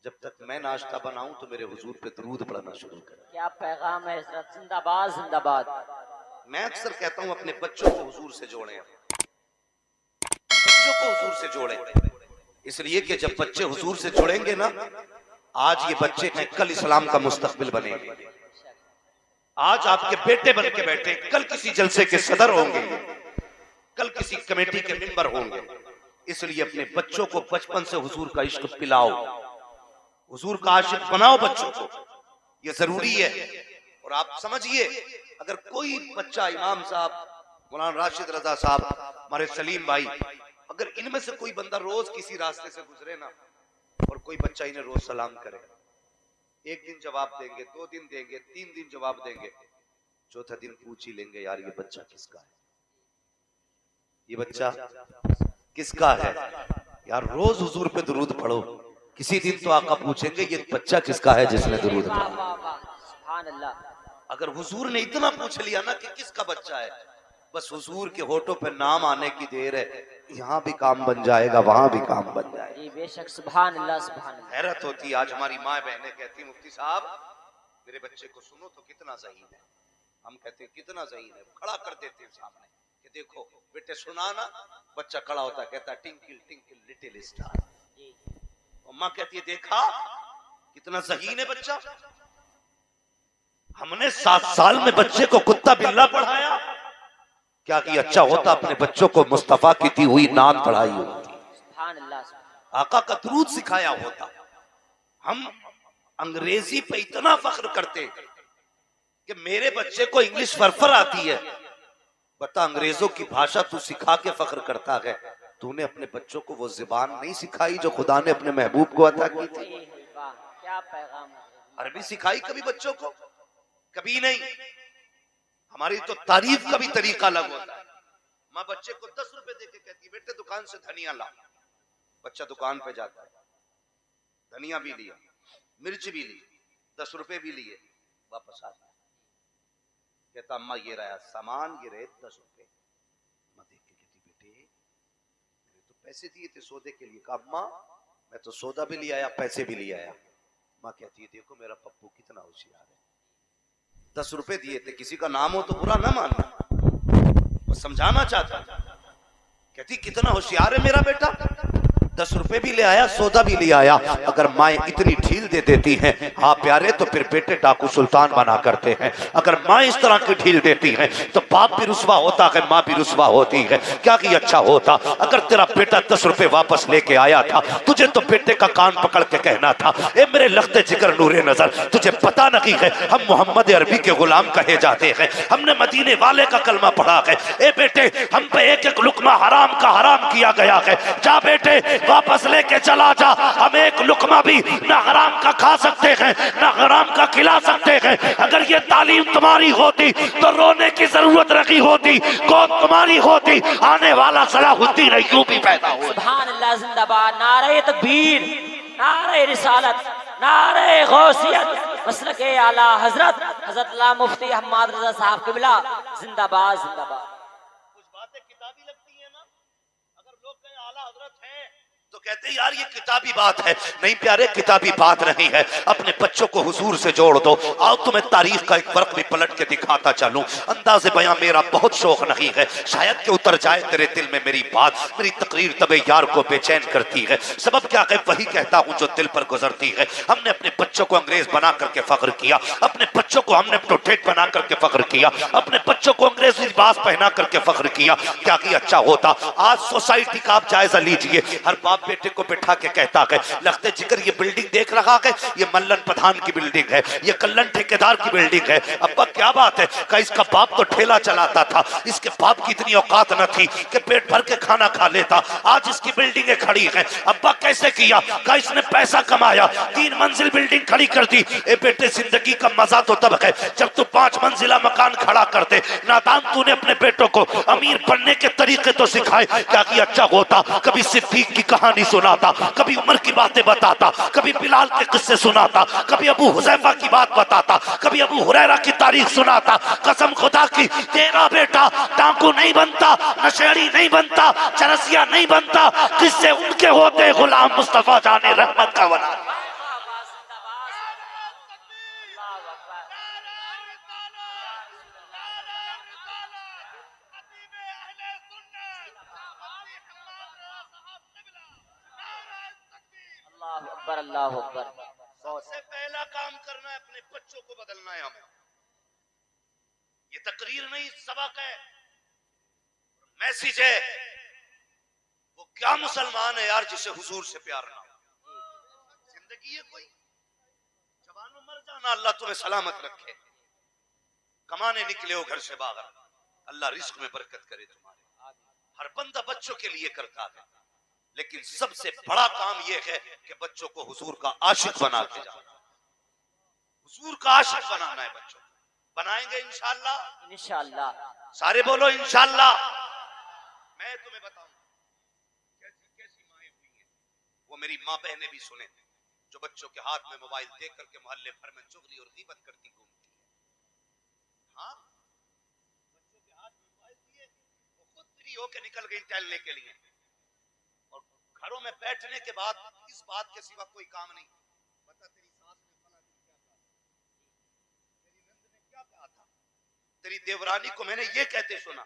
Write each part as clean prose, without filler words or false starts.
जब तक मैं नाश्ता बनाऊं तो मेरे हुजूर पे दरूद पढ़ना शुरू करें। क्या पैगाम है हजरत, जिंदाबाद जिंदाबाद। मैं अक्सर कहता हूं अपने बच्चों को हुजूर से जोड़ें, बच्चों को हुजूर से जोड़ें, इसलिए कि जब बच्चे हुजूर से जुड़ेंगे ना, आज ये बच्चे हैं, कल इस्लाम का मुस्तकबिल बनेंगे। आज आपके बेटे बन के बैठे, कल किसी जलसे के सदर होंगे, कल किसी कमेटी के मेंबर होंगे। इसलिए अपने बच्चों को बचपन से हुजूर का इश्क पिलाओ, हुजूर का आशिक बनाओ बच्चों को, ये जरूरी है। और आप समझिए, अगर कोई बच्चा, इमाम साहब, मौलाना राशिद रजा साहब, हमारे सलीम भाई, अगर इनमें से कोई बंदा रोज किसी रास्ते से गुजरे ना और कोई बच्चा इन्हें रोज सलाम करे, एक दिन जवाब देंगे, 2 दिन देंगे, 3 दिन जवाब देंगे, चौथा दिन पूछ ही लेंगे, यार ये बच्चा किसका है, ये बच्चा किसका है यार, रोज हुजूर पे दुरूद पढ़ो। किसी दिन तो आका पूछेंगे ये बच्चा किसका है जिसने दुरूद पढ़ा। अगर हुजूर ने इतना पूछ लिया ना कि किसका बच्चा है, बस हुजूर के होठों पे नाम आने की देर है, यहाँ भी काम बन जाएगा, वहां भी काम बन जाएगा। बेशक, सुभान अल्लाह सुभान अल्लाह। हैरत होती है, आज हमारी माँ बहनें कहती, मुफ्ती साहब मेरे बच्चे को सुनो तो कितना ज़हीन है। हम कहते हैं कितना ज़हीन है, खड़ा कर देते हैं सामने कि देखो बेटे सुना ना, बच्चा खड़ा होता है, कहता टिंकल टिंकल लिटिल स्टार। अम्मा कहती है देखा कितना ज़हीन है बच्चा। हमने 7 साल में बच्चे को कुत्ता बिल्ला पढ़ाया, क्या कि अच्छा होता अपने बच्चों को मुस्तफा की दी हुई नाम पढ़ाई होती, आका का दरूद सिखाया होता। हम अंग्रेजी पे इतना फख्र करते कि मेरे बच्चे को इंग्लिश फरफर आती है। बता, अंग्रेजों की भाषा तू सिखा के फख्र करता है, तूने अपने बच्चों को वो जुबान नहीं सिखाई जो खुदा ने अपने महबूब को अता की थी। क्या पैगाम है। अरबी सिखाई कभी बच्चों को? कभी नहीं। हमारी तो तारीफ का भी तरीका अलग होता है। माँ बच्चे को 10 रुपए देके कहती है बेटे दुकान से धनिया ला। बच्चा दुकान पे जाता है, धनिया भी लिया, मिर्च भी ली, 10 रुपए भी लिए, वापस आ जाता, कहता अम्मा ये रहा सामान, ये रहे 10 रुपए। अम्मा देख के कहती बेटे मैंने तो पैसे दिए थे सौदे के लिए। कहा अम्मा मैं तो सौदा भी ले आया, पैसे भी ले आया। माँ कहती है देखो मेरा पप्पू कितना होशियार है, 10 रुपए दिए थे, किसी का नाम हो तो बुरा ना मानना, वो समझाना चाहता। कहती कितना होशियार है मेरा बेटा, 10 रुपए भी ले आया, सौदा भी ले आया। अगर माएँ इतनी ढील दे देती हैं, हाँ प्यारे, तो फिर बेटे डाकू सुल्तान बना करते हैं। अगर माँ इस तरह की ढील देती हैं तो बाप भी रुसवा होता है, माँ भी रुसवा होती है। क्या कि अच्छा होता अगर तेरा बेटा 10 रुपए वापस लेके आया था, तुझे तो बेटे का कान पकड़ के कहना था, ए मेरे लख्ते जिगर नूरे नजर, तुझे पता नहीं है हम मोहम्मद अरबी के गुलाम कहे जाते हैं, हमने मदीने वाले का कलमा पढ़ा है। ए बेटे हम पे एक एक लुकमा हराम का हराम किया गया है, जा बेटे वापस लेके चला जा, हम एक लुकमा भी ना हराम का खा सकते हैं ना हराम का खिला सकते हैं। अगर ये तालीम तुम्हारी होती तो रोने की जरूरत नहीं होती, कौन तुम्हारी होती, आने वाला सलाहुद्दीन अय्यूबी पैदा हो। सुभान अल्लाह जिंदाबाद। नारे तकबीर, नारे रिसालत, नारे गौसियत, मसलक आला हजरत हजरत अल्लाह मुफ्ती हम्माद रजा साहब क़िबला जिंदाबाद जिंदाबाद। कुछ बातें किताबी लगती है ना, अगर लोग कहें आला हजरत हैं तो कहते हैं यार ये किताबी बात है। नहीं प्यारे, किताबी बात नहीं है। अपने बच्चों को हुजूर से जोड़ दो। आओ तुम्हें तारीख का एक वर्क भी पलट के दिखाता चलूं। अंदाज़े बयां मेरा बहुत शौक नहीं है, शायद कि उतर जाए तेरे दिल में मेरी बात। मेरी तकरीर तबे यार को बेचैन करती है, सबब क्या है वही कहता हूं जो दिल पर गुजरती है। हमने अपने बच्चों को अंग्रेज बना करके फख्र किया, अपने बच्चों को हमने प्रोटेक्ट बना करके फख्र किया, अपने बच्चों को अंग्रेजी लिबास पहना करके फख्र किया। क्या कि अच्छा होता आज सोसाइटी का आप जायजा लीजिए, हर बाप बेटे को बैठा के कहता है लखते जिगर ये बिल्डिंग देख रहा है, ये मल्लन प्रधान की बिल्डिंग है, ये कल्लन ठेकेदार की बिल्डिंग है। अब्बा क्या बात है, का इसका बाप तो ठेला चलाता था, इसके बाप की इतनी औकात न थी कि पेट भर के खाना खा लेता, आज इसकी बिल्डिंगें खड़ी हैं। अब्बा कैसे किया, का इसने पैसा कमाया, 3 मंजिल बिल्डिंग खड़ी कर दी। ए बेटे जिंदगी का मजा तो तब है जब तू 5 मंजिला मकान खड़ा कर दे। नादान तूने अपने बेटों को अमीर बनने के तरीके तो सिखाए। क्या कि अच्छा होता कभी सिद्दीक की कहानी सुनाता, कभी उमर की बातें बताता, कभी बिलाल के किस्से सुनाता, कभी अबू हुज़ैफा की बात बताता, कभी अबू हुरैरा की तारीख सुनाता। कसम खुदा की तेरा बेटा डाकू नहीं बनता, नशेड़ी नहीं बनता, चरसिया नहीं बनता, किससे उनके होते गुलाम मुस्तफा जाने रहमत का बना। अल्लाहु अकबर, अल्लाहु अकबर। सबसे पहला काम करना है, अपने बच्चों को बदलना है हमें। ये तकरीर नहीं, सबक है, मैसेज है। वो क्या मुसलमान है यार जिसे हुजूर से प्यार ना हो। जिंदगी है कोई, जवानों मर जाना, अल्लाह तुम्हें सलामत रखे। कमाने निकले हो घर से बाहर, अल्लाह रिस्क में बरकत करे तुम्हारे। हर बंदा बच्चों के लिए करता है, लेकिन सबसे बड़ा काम यह है कि बच्चों को हुजूर का आशिक बना के जाना। हुजूर का आशिक बनाना है बच्चों को। बनाएंगे इंशाअल्लाह, इंशाअल्लाह। सारे बोलो इंशाअल्लाह। मैं तुम्हें बताऊं कैसी कैसी माएं हुई हैं, वो मेरी माँ बहनें भी सुने, जो बच्चों के हाथ में मोबाइल देख करके मोहल्ले भर में चुगली और गीबत करती घूमती है। हाँ, बच्चों के हाथ में मोबाइल दिए, वो खुद फ्री होके निकल गई टहलने के लिए, और घरों में बैठने के बाद इस बात के सिवा कोई काम नहीं। बता तेरी सास ने फला दिन क्या कहा, तेरी नंद ने क्या कहा था, तेरी देवरानी को मैंने ये कहते सुना।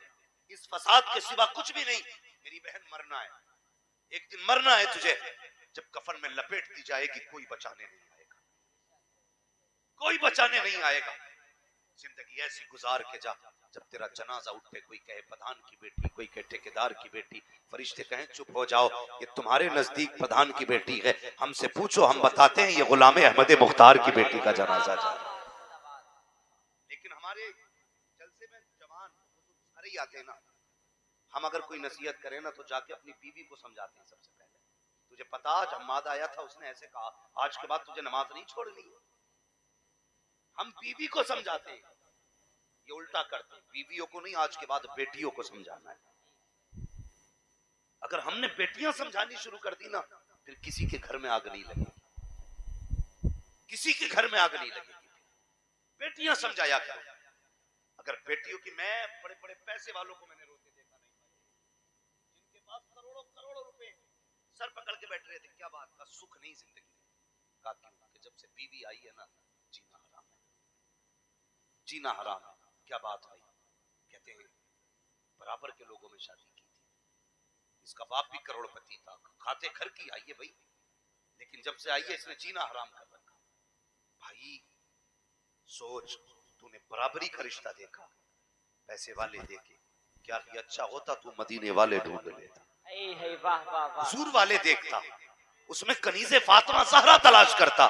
इस फसाद के सिवा कुछ भी नहीं। मेरी बहन मरना है, एक दिन मरना है तुझे, जब कफन में लपेट दी जाएगी कोई बचाने नहीं आएगा, कोई बचाने नहीं आएगा। जिंदगी ऐसी गुजार के जा, जब तेरा जनाजा उठे कोई कहे प्रधान की बेटी, कोई कहे ठेकेदार की बेटी, फरिश्ते कहें चुप हो जाओ, ये तुम्हारे नजदीक प्रधान की बेटी है, हमसे पूछो हम बताते हैं ये गुलाम अहमद मुख्तार की बेटी का जनाजा जा रहा है। लेकिन हमारे जलसे में जवान सारे ही आते हैं ना, हम अगर कोई नसीहत करें ना तो जाके अपनी बीवी को समझाते हैं सबसे पहले। तुझे पता आज हम्माद आया था, उसने ऐसे कहा, आज के बाद तुझे नमाज नहीं छोड़नी है। हम बीवी को समझाते हैं, ये उल्टा करते हैं, बीवियों को नहीं, आज के बाद बेटियों को समझाना है। अगर हमने बेटियां समझानी शुरू कर दी ना, फिर किसी के घर में आग नहीं लगेगी, किसी के घर में आग नहीं लगेगी। बेटियां समझाया करो। अगर बेटियों की, मैं बड़े बड़े पैसे वालों को मैंने रोते देखा नहीं, जिनके पास करोड़ों करोड़ों रुपए सर पकड़ के बैठ रहे थे, क्या बात का सुख नहीं जिंदगी में। कहा कि जब से बीवी आई है ना, जीना हराम है, जीना हराम है। क्या बात भाई, कहते हैं बराबर के लोगों में शादी की थी, इसका बाप भी करोड़पति था, खाते घर की आई है भाई, लेकिन जब से आई है इसने जीना हराम कर रखा। भाई सोच, तूने बराबरी का रिश्ता देखा, पैसे वाले देखे, क्या ये अच्छा होता तू मदीने वाले ढूंढ लेता, वाह वाह वाह। हुजूर वाले देखता, उसमें कनीज़े फातिमा ज़हरा तलाश करता।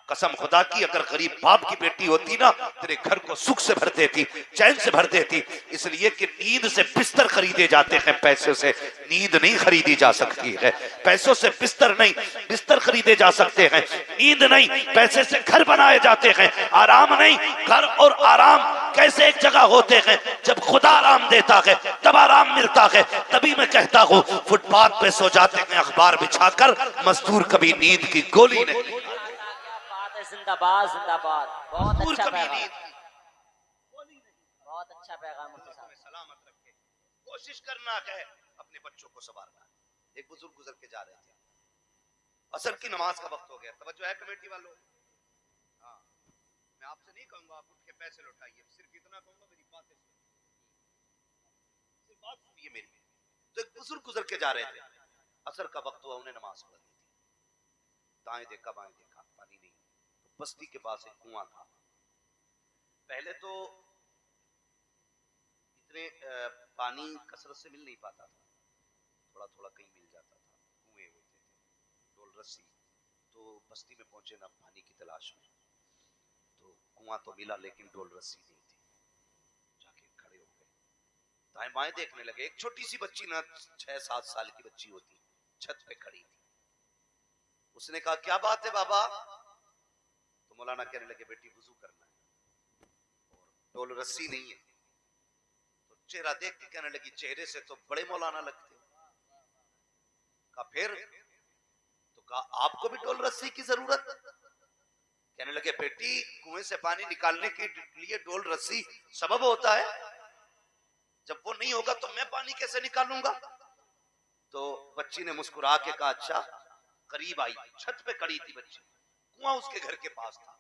कसम खुदा की, अगर गरीब बाप की बेटी होती ना, तेरे घर को सुख से भर देती, चैन से भर देती। इसलिए कि नींद से बिस्तर खरीदे जाते हैं, पैसे से नींद नहीं खरीदी जा सकती है। पैसों से बिस्तर नहीं, बिस्तर खरीदे जा सकते हैं, नींद नहीं। पैसे से घर बनाए जाते हैं, आराम नहीं। घर और आराम कैसे एक जगह होते हैं, जब खुदा आराम देता है तब आराम मिलता है। तभी मैं कहता हूँ, फुटपाथ पे सो जाते हैं अखबार बिछाकर, मजदूर कभी नींद की गोली नहीं। जिंदाबाद जिंदाबाद। बहुत अच्छा पैगाम, पैगाम, बहुत अच्छा पैगाम। सलामत रखे। कोशिश करना है अपने बच्चों को संभालना। एक बुजुर्ग गुजर के जा रहे थे, असर की नमाज का वक्त हो गया। तवज्जो है कमेटी वालों? हाँ, मैं आपसे नहीं कहूंगा आप उठ के पैसे लौटाइए, सिर्फ इतना कहूंगा मेरी बातें सुनिए, सिर्फ बात सुनिए मेरी। तो एक बुजुर्ग गुजर के जा रहे थे, असर का वक्त हुआ, उन्हें नमाज पढ़नी थी। दाएं देखा बाएं देखा, पानी नहीं। बस्ती के पास एक कुआं था। पहले तो इतने पानी कसरत से मिल नहीं पाता था, थोड़ा थोड़ा कहीं मिल जाता था, कुएं होते थे, डोल रस्सी। तो बस्ती में पहुंचे ना पानी की तलाश में, तो कुआं तो मिला लेकिन डोल रस्सी नहीं थी। जाके खड़े हो गए, दाएं बाएं देखने लगे। एक छोटी सी बच्ची ना, 6-7 साल की बच्ची होती, छत पे खड़ी थी। उसने कहा क्या बात है बाबा? तो मौलाना कहने लगे बेटी वुजू करना है और डोल रस्सी नहीं है। तो चेहरा देख के कहने लगी चेहरे से तो बड़े मौलाना लगते। कहा फिर? तो कहा आपको भी डोल रस्सी की जरूरत? कहने लगे बेटी कुएं से पानी निकालने के लिए डोल रस्सी सबब होता है, जब वो नहीं होगा तो मैं पानी कैसे निकालूंगा? तो बच्ची ने मुस्कुरा के कहा अच्छा। करीब आई, छत पे खड़ी थी बच्ची, कुआं उसके घर के पास था।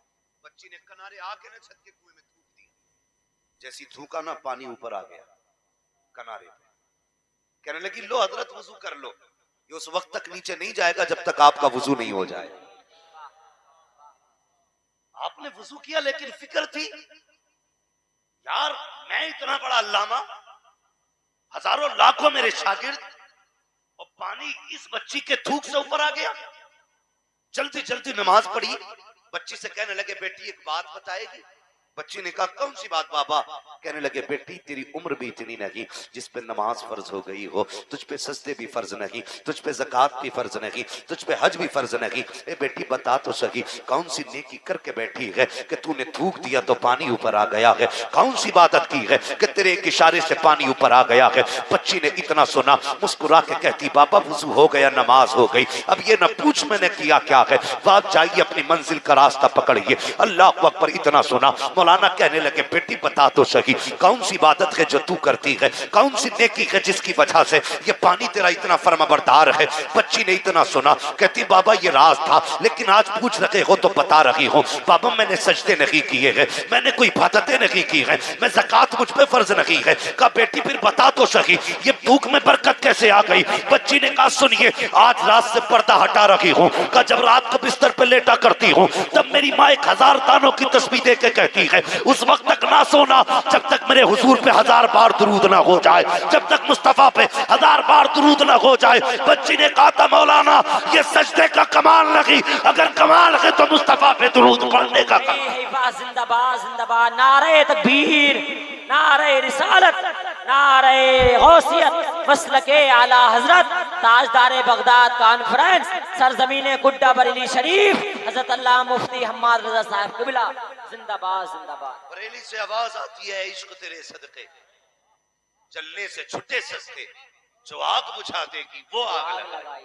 बच्ची ने किनारे आके ना छत के कुएं में थूक दिया। जैसी थूका ना पानी ऊपर आ गया किनारे पे। कहने लगी लो हजरत वजू कर लो। ये उस वक्त तक नीचे नहीं जाएगा जब तक आपका वुजू नहीं हो जाए। आपने वुजू किया लेकिन फिक्र थी यार मैं इतना बड़ा अल्लामा, हजारों लाखों मेरे शागिर्द, और पानी इस बच्ची के थूक से ऊपर आ गया। जल्दी जल्दी नमाज पढ़ी। बच्ची से कहने लगे बेटी एक बात बताएगी। बच्ची ने कहा कौन सी बात बाबा? कहने लगे बेटी तेरी उम्र भी इतनी नहीं जिस पे नमाज फर्ज हो गई हो, तुझ पे सजदे भी फर्ज नहीं, तुझ पे ज़कात भी फर्ज नहीं, तुझ पे हज भी फर्ज नहीं। ए बेटी बता तो सही कौन सी नेकी करके बैठी है कि तूने थूक दिया तो पानी ऊपर आ गया है? कौन सी इबादत की है कि तेरे एक इशारे से पानी ऊपर आ गया है? बच्ची ने इतना सुना मुस्कुरा के कहती बाबा वुजू हो गया, नमाज हो गई। अब ये न पूछ मैंने किया क्या है, बात जाइए अपनी मंजिल का रास्ता पकड़िए। अल्लाह अकबर। इतना सुना मौलाना कहने लगे बेटी बता तो सही कौन सी इबादत है जो तू करती है, कौन सी नेकी है जिसकी वजह से ये पानी तेरा इतना फर्माबरदार है? बच्ची ने इतना सुना कहती बाबा ये राज था लेकिन आज पूछ रहे हो तो बता रही हूँ। बाबा मैंने सजदे नहीं किए हैं, मैंने कोई इबादतें नहीं की है, मैं ज़कात मुझ पे फर्ज नहीं है। कहा बेटी फिर बता तो सही ये भूख में बरकत कैसे आ गई? बच्ची ने कहा सुनिए आज रात से पर्दा हटा रही हूँ। कहा जब रात को बिस्तर पे लेटा करती हूँ तब मेरी माँ 1000 दानों की तस्बीह दे के कहती है उस वक्त तक ना सोना जब तक मेरे हुजूर पे 1000 बार दुरूद ना हो जाए, जब तक मुस्तफा पे 1000 बार दुरूद ना हो जाए। बच्ची ने कहा था मौलाना ये सजदे का कमाल नहीं, अगर कमाल है तो मुस्तफा पे दुरूद पढ़ने का। जिंदाबाद जिंदाबाद, नारे तकबीर, नारे रिसालत, नारे गौसियत, मसलके आला हजरत, ताजदारे बगदाद कॉन्फ्रेंस, सरजमीने गुड्डा बरेली शरीफ, हजरत अल्लाह मुफ्ती हम्माद रजा साहब क़िबला। जिंदाबाद जिंदाबाद। बरेली से आवाज आती है इश्क तेरे सदके, चलने से छुट्टे सस्ते, जो आग बुझा देगी वो आग लगाए।